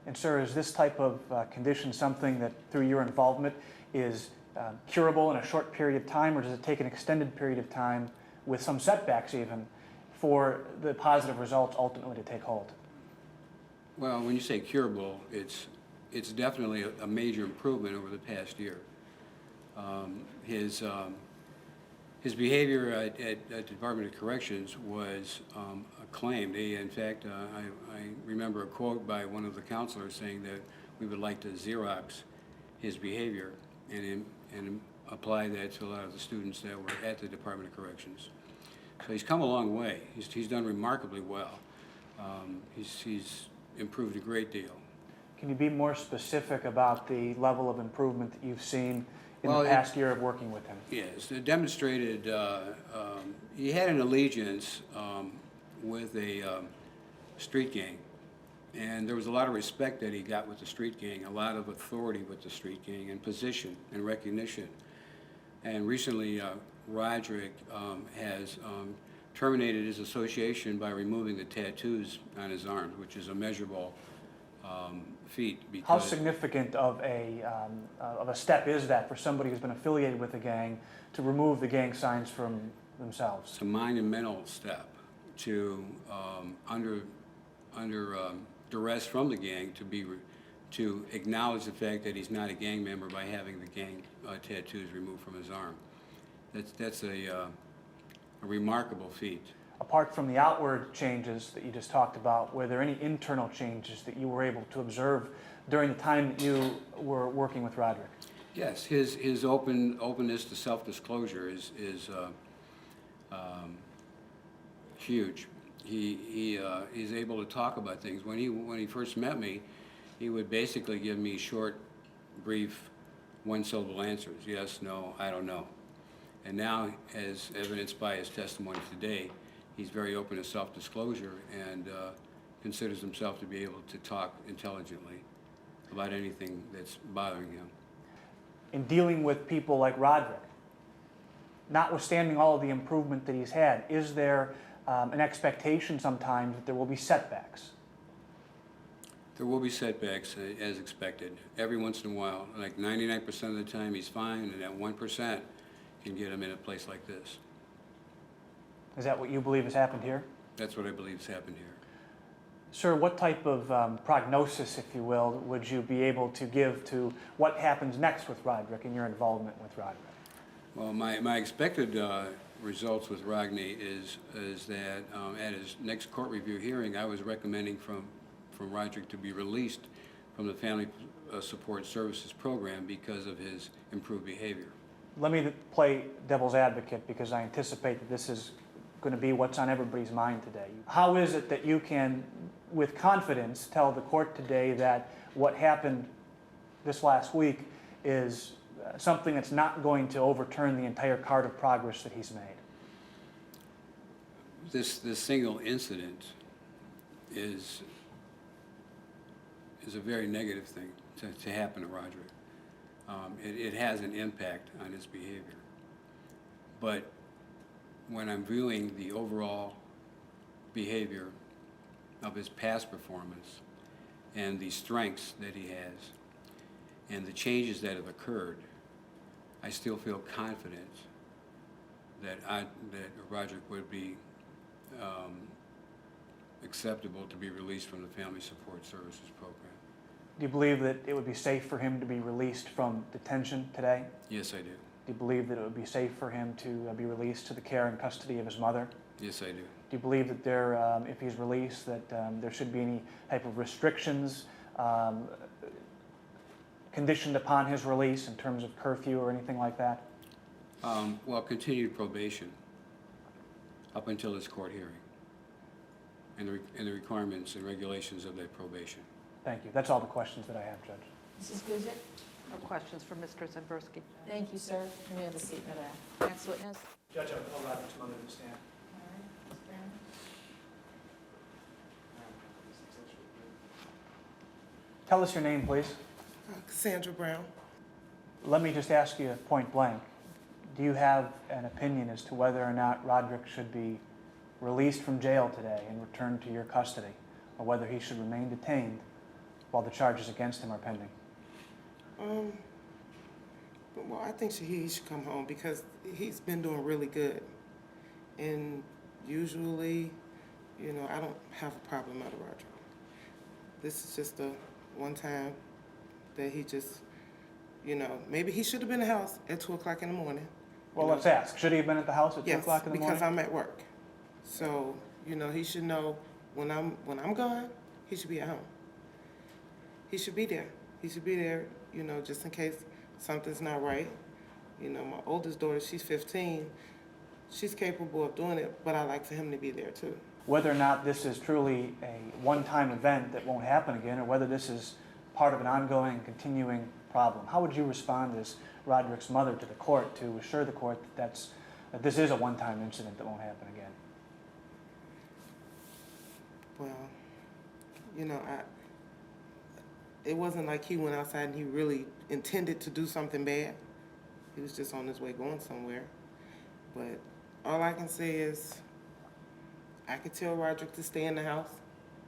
And sir, is this type of condition something that through your involvement is curable in a short period of time, or does it take an extended period of time with some setbacks even for the positive results ultimately to take hold? Well, when you say curable, it's definitely a major improvement over the past year. His behavior at the Department of Corrections was acclaimed. In fact, I remember a quote by one of the counselors saying that we would like to Xerox his behavior and apply that to a lot of the students that were at the Department of Corrections. So he's come a long way. He's done remarkably well. He's improved a great deal. Can you be more specific about the level of improvement that you've seen in the past year of working with him? Yes, it demonstrated he had an allegiance with a street gang, and there was a lot of respect that he got with the street gang, a lot of authority with the street gang, and position and recognition. And recently, Rodrick has terminated his association by removing the tattoos on his arms, which is a measurable feat. How significant of a step is that for somebody who's been affiliated with the gang to remove the gang signs from themselves? It's a monumental step to, under duress from the gang, to acknowledge the fact that he's not a gang member by having the gang tattoos removed from his arm. That's a remarkable feat. Apart from the outward changes that you just talked about, were there any internal changes that you were able to observe during the time that you were working with Rodrick? Yes, his openness to self-disclosure is huge. He is able to talk about things. When he first met me, he would basically give me short, brief, one-syllable answers. Yes, no, I don't know. And now, as evidenced by his testimony today, he's very open to self-disclosure and considers himself to be able to talk intelligently about anything that's bothering him. In dealing with people like Rodrick, notwithstanding all of the improvement that he's had, is there an expectation sometimes that there will be setbacks? There will be setbacks, as expected. Every once in a while, like 99% of the time he's fine, and that 1% can get him in a place like this. Is that what you believe has happened here? That's what I believe has happened here. Sir, what type of prognosis, if you will, would you be able to give to what happens next with Rodrick and your involvement with Rodrick? Well, my expected results with Rodney is that at his next court review hearing, I was recommending from Rodrick to be released from the Family Support Services Program because of his improved behavior. Let me play devil's advocate because I anticipate that this is going to be what's on everybody's mind today. How is it that you can, with confidence, tell the court today that what happened this last week is something that's not going to overturn the entire cart of progress that he's made? This single incident is a very negative thing to happen to Rodrick. It has an impact on his behavior. But when I'm viewing the overall behavior of his past performance and the strengths that he has and the changes that have occurred, I still feel confident that Rodrick would be acceptable to be released from the Family Support Services Program. Do you believe that it would be safe for him to be released from detention today? Yes, I do. Do you believe that it would be safe for him to be released to the care and custody of his mother? Yes, I do. Do you believe that there, if he's released, that there should be any type of restrictions conditioned upon his release in terms of curfew or anything like that? Well, continued probation up until his court hearing and the requirements and regulations of that probation. Thank you. That's all the questions that I have, Judge. Mrs. Guzek? No questions for Mr. Zemburski. Thank you, sir. You may have a seat for that. Next witness. Judge, I'll allow Rodrick's mother to stand. All right, Ms. Brown. Tell us your name, please. Cassandra Brown. Let me just ask you point blank. Do you have an opinion as to whether or not Rodrick should be released from jail today and returned to your custody, or whether he should remain detained while the charges against him are pending? Well, I think he should come home because he's been doing really good. And usually, you know, I don't have a problem out of Rodrick. This is just the one time that he just, you know, maybe he should have been in the house at 2 o'clock in the morning. Well, let's ask. Should he have been at the house at 2 Yes, o'clock in the morning? because I'm at work. So, you know, he should know when I'm gone, he should be at home. He should be there. He should be there, you know, just in case something's not right. You know, my oldest daughter, she's 15. She's capable of doing it, but I like for him to be there too. Whether or not this is truly a one-time event that won't happen again, or whether this is part of an ongoing, continuing problem, how would you respond as Rodrick's mother to the court to assure the court that this is a one-time incident that won't happen again? Well, you know, it wasn't like he went outside and he really intended to do something bad. He was just on his way going somewhere. But all I can say is I could tell Rodrick to stay in the house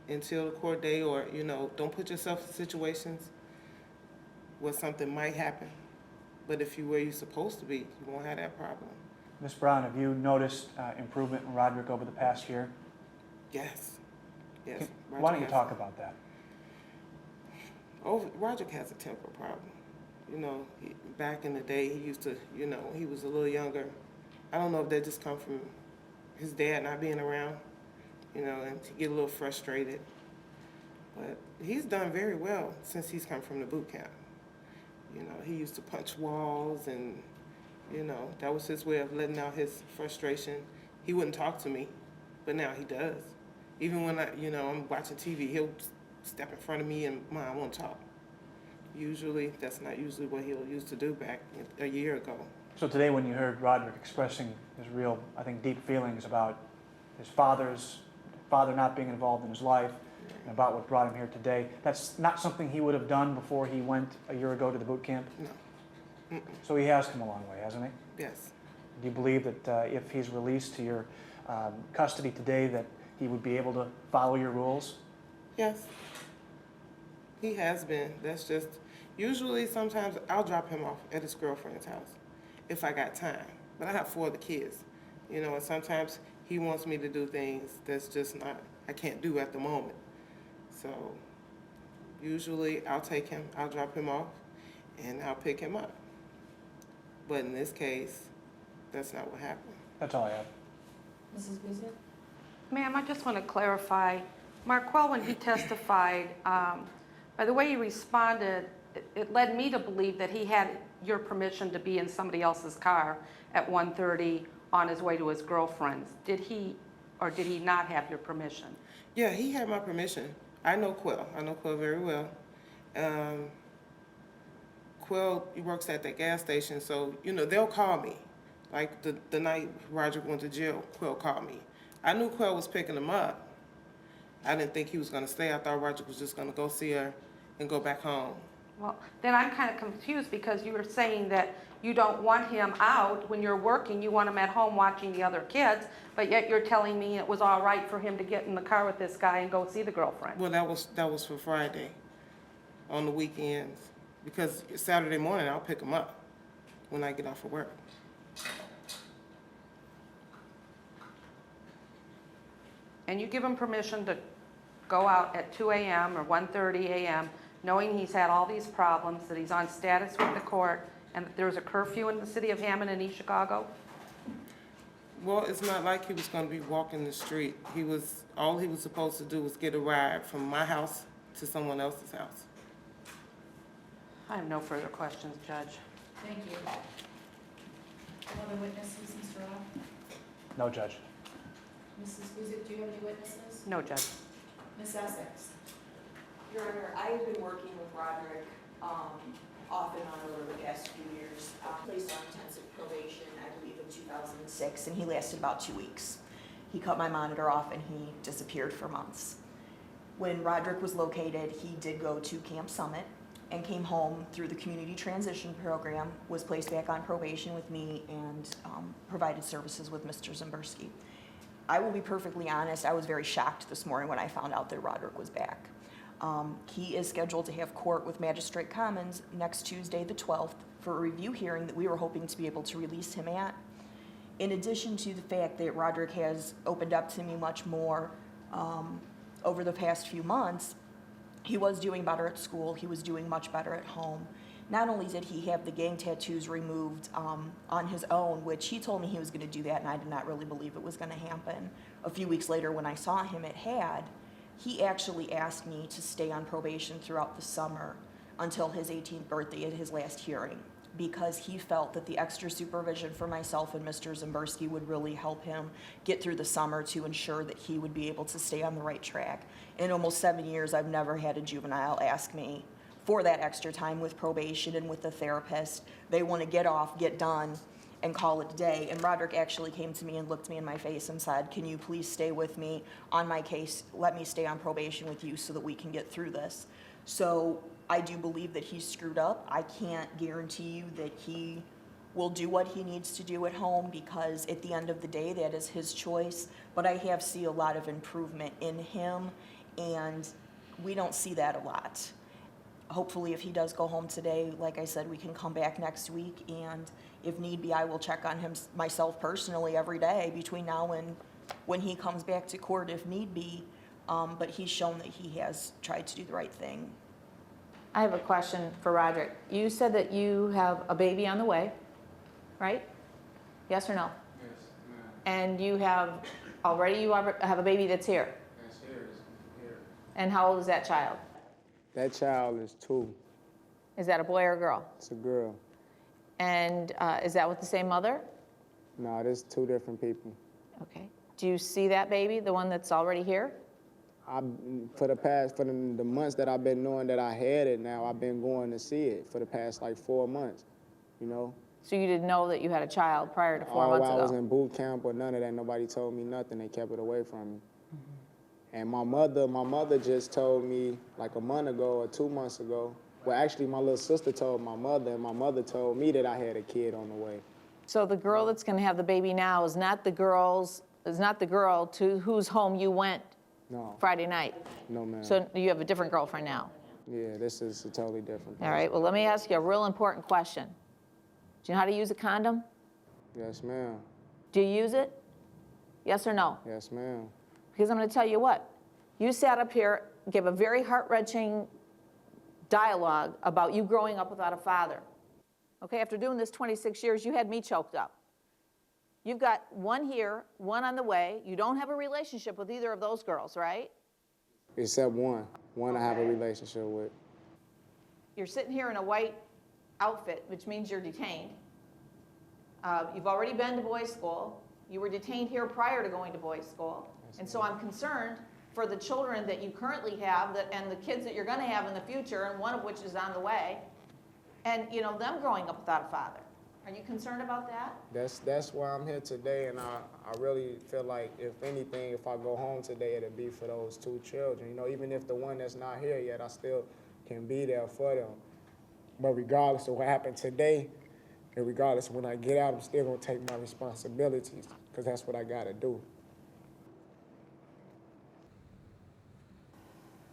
until the court day, or, you know, don't put yourself in situations where something might happen. But if you're where you're supposed to be, you won't have that problem. Ms. Brown, have you noticed improvement in Rodrick over the past year? Yes. Yes. Why don't you talk about that? Rodrick has a temper problem. You know, back in the day, he used to, you know, he was a little younger. I don't know if that just come from his dad not being around, you know, and to get a little frustrated. But he's done very well since he's come from the boot camp. You know, he used to punch walls and, you know, that was his way of letting out his frustration. He wouldn't talk to me, but now he does. Even when I'm watching TV, he'll step in front of me and, Mom, I want to talk. Usually, that's not usually what he'll used to do back a year ago. So today when you heard Rodrick expressing his real, I think, deep feelings about his father not being involved in his life, and about what brought him here today, that's not something he would have done before he went a year ago to the boot camp? No. So he has come a long way, hasn't he? Yes. Do you believe that if he's released to your custody today that he would be able to follow your rules? Yes. He has been. That's just, usually sometimes I'll drop him off at his girlfriend's house if I got time. But I have 4 other kids, you know, and sometimes he wants me to do things that's just not, I can't do at the moment. So usually I'll take him, I'll drop him off, and I'll pick him up. But in this case, that's not what happened. That's all I have. Mrs. Guzek? Ma'am, I just want to clarify, Marquell, when he testified, By the way he responded, it led me to believe that he had your permission to be in somebody else's car at 1:30 on his way to his girlfriend's. Did he or did he not have your permission? Yeah, he had my permission. I know Quill. I know Quill very well. Quill, he works at that gas station, so, you know, they'll call me. Like the night Rodrick went to jail, Quill called me. I knew Quill was picking him up. I didn't think he was gonna stay. I thought Rodrick was just gonna go see her and go back home. Well, then I'm kind of confused because you were saying that you don't want him out when you're working, you want him at home watching the other kids, but yet you're telling me it was all right for him to get in the car with this guy and go see the girlfriend. Well, that was for Friday, on the weekends, because Saturday morning I'll pick him up when I get off of work. And you give him permission to go out at 2 a.m. or 1:30 a.m., knowing he's had all these problems, that he's on status with the court, and that there's a curfew in the city of Hammond and East Chicago? Well, it's not like he was gonna be walking the street. All he was supposed to do was get a ride from my house to someone else's house. I have no further questions, Judge. Thank you. Other witnesses, Mr. Rock? No, Judge. Mrs. Guzek, do you have any witnesses? No, Judge. Ms. Essex? Your Honor, I have been working with Rodrick off and on over the past few years. Placed on intensive probation, I believe, in 2006, and he lasted about 2 weeks. He cut my monitor off and he disappeared for months. When Rodrick was located, he did go to Camp Summit and came home through the community transition program, was placed back on probation with me, and provided services with Mr. Zemburski. I will be perfectly honest, I was very shocked this morning when I found out that Rodrick was back. He is scheduled to have court with Magistrate Commons next Tuesday, the 12th, for a review hearing that we were hoping to be able to release him at. In addition to the fact that Rodrick has opened up to me much more over the past few months, he was doing better at school, he was doing much better at home. Not only did he have the gang tattoos removed on his own, which he told me he was going to do that, and I did not really believe it was going to happen. A few weeks later when I saw him, it had. He actually asked me to stay on probation throughout the summer until his 18th birthday at his last hearing, because he felt that the extra supervision for myself and Mr. Zemburski would really help him get through the summer to ensure that he would be able to stay on the right track. In almost 7 years, I've never had a juvenile ask me for that extra time with probation and with the therapist. They want to get off, get done, and call it a day. And Rodrick actually came to me and looked me in my face and said, "Can you please stay with me on my case? Let me stay on probation with you so that we can get through this." So I do believe that he's screwed up. I can't guarantee you that he will do what he needs to do at home, because at the end of the day, that is his choice. But I have seen a lot of improvement in him, and we don't see that a lot. Hopefully, if he does go home today, like I said, we can come back next week, and if need be, I will check on him myself personally every day between now and when he comes back to court if need be. But he's shown that he has tried to do the right thing. I have a question for Rodrick. You said that you have a baby on the way, right? Yes or no? Yes, ma'am. And you have a baby that's here. That's here. And how old is that child? That child is 2. Is that a boy or a girl? It's a girl. And is that with the same mother? No, there's 2 different people. Okay. Do you see that baby, the one that's already here? For the months that I've been knowing that I had it now, I've been going to see it for the past like 4 months, you know? So you didn't know that you had a child prior to 4 months ago? I was in boot camp or none of that. Nobody told me nothing. They kept it away from me. And my mother just told me like a month ago or 2 months ago. Well, actually, my little sister told my mother, and my mother told me that I had a kid on the way. So the girl that's going to have the baby now is not the girl to whose home you went Friday night? No, ma'am. So you have a different girlfriend now? Yeah, this is a totally different person. All right, well, let me ask you a real important question. Do you know how to use a condom? Yes, ma'am. Do you use it? Yes or no? Yes, ma'am. Because I'm going to tell you what. You sat up here, gave a very heart-wrenching dialogue about you growing up without a father. Okay, after doing this 26 years, you had me choked up. You've got one here, one on the way. You don't have a relationship with either of those girls, right? Except one. One I have a relationship with. you're sitting here in a white outfit, which means you're detained. You've already been to boys' school. You were detained here prior to going to boys' school. And so I'm concerned for the children that you currently have and the kids that you're going to have in the future, and one of which is on the way, and you know, them growing up without a father. Are you concerned about that? That's why I'm here today, and I really feel like, if anything, if I go home today, it'll be for those 2 children. You know, even if the one that's not here yet, I still can be there for them. But regardless of what happened today, and regardless of when I get out, I'm still gonna take my responsibilities, because that's what I gotta do.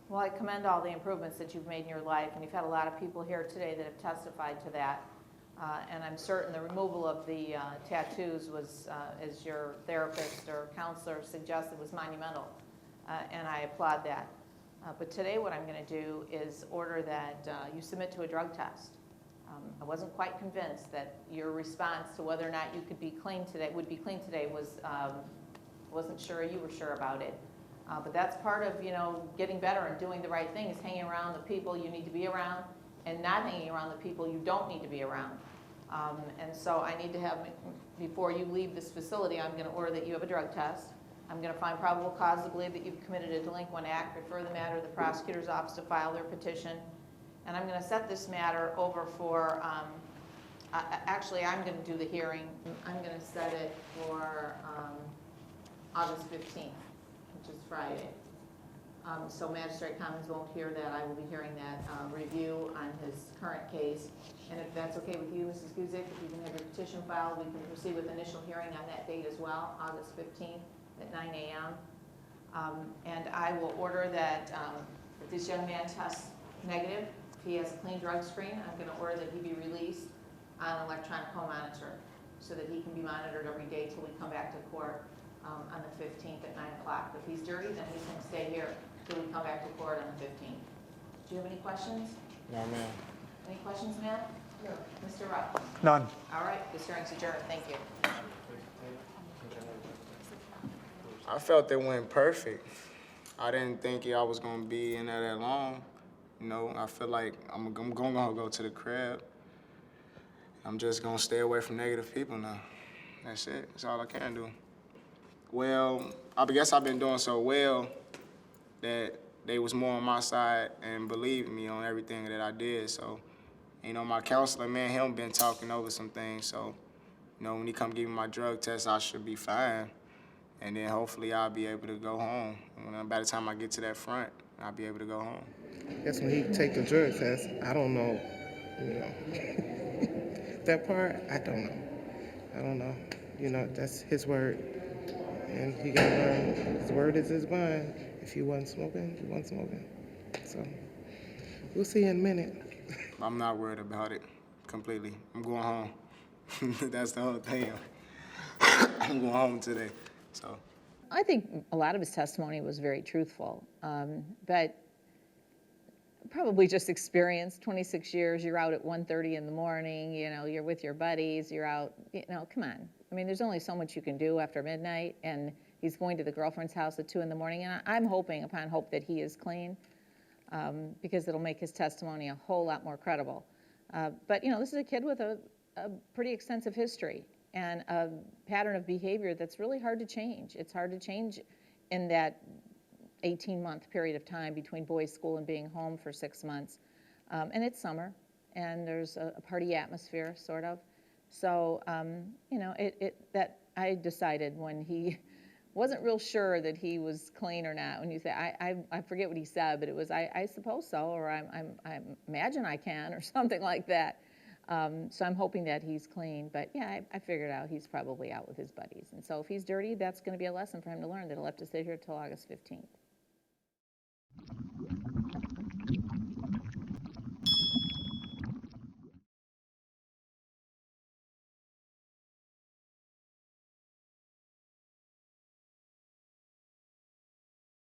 Well, I commend all the improvements that you've made in your life, and you've had a lot of people here today that have testified to that. And I'm certain the removal of the tattoos was, as your therapist or counselor suggested, was monumental, and I applaud that. But today what I'm going to do is order that you submit to a drug test. I wasn't quite convinced that your response to whether or not you could be clean today, was, wasn't sure you were sure about it. But that's part of, you know, getting better and doing the right thing, is hanging around the people you need to be around and not hanging around the people you don't need to be around. And so I need to have, before you leave this facility, I'm going to order that you have a drug test. I'm going to find probable cause to believe that you've committed a delinquent act, refer the matter to the prosecutor's office to file their petition. And I'm going to set this matter over for, actually I'm going to do the hearing. I'm going to set it for August 15th, which is Friday. So Magistrate Commons won't hear that. I will be hearing that review on his current case. And if that's okay with you, Mrs. Guzek, if you can have your petition filed, we can proceed with initial hearing on that date as well, August 15th at 9 a.m. And I will order that if this young man tests negative, if he has a clean drug screen, I'm going to order that he be released on an electronic home monitor so that he can be monitored every day till we come back to court on the 15th at 9 o'clock. If he's dirty, then he's going to stay here till we come back to court on the 15th. Do you have any questions? No, ma'am. Any questions, ma'am? No. Mr. Wruck? None. All right, this hearing's adjourned. Thank you. I felt it went perfect. I didn't think I was gonna be in there that long. You know, I feel like I'm gonna go to the crib. I'm just gonna stay away from negative people now. That's it. That's all I can do. Well, I guess I've been doing so well that they was more on my side and believed me on everything that I did. So, you know, my counselor, man, him been talking over some things. So, you know, when he come give me my drug test, I should be fine. And then hopefully I'll be able to go home. By the time I get to that front, I'll be able to go home. That's when he take the drug test. I don't know, you know. That part, I don't know. I don't know. You know, that's his word. And he gotta learn, his word is his bond. If he wasn't smoking, he wasn't smoking. So, we'll see in a minute. I'm not worried about it completely. I'm going home. That's the whole thing. I'm going home today, so. I think a lot of his testimony was very truthful, but probably just experience. 26 years, you're out at 1:30 in the morning, you know, you're with your buddies, you're out, you know, come on. I mean, there's only so much you can do after midnight, and he's going to the girlfriend's house at 2 in the morning, and I'm hoping upon hope that he is clean, because it'll make his testimony a whole lot more credible. But, you know, this is a kid with a pretty extensive history and a pattern of behavior that's really hard to change. It's hard to change in that 18-month period of time between boys' school and being home for 6 months. And it's summer, and there's a party atmosphere, sort of. So, you know, that I decided when he wasn't real sure that he was clean or not. When you say, I forget what he said, but it was, I suppose so, or I imagine I can, or something like that. So I'm hoping that he's clean. But yeah, I figured out he's probably out with his buddies. And so if he's dirty, that's going to be a lesson for him to learn that he'll have to stay here till August 15th.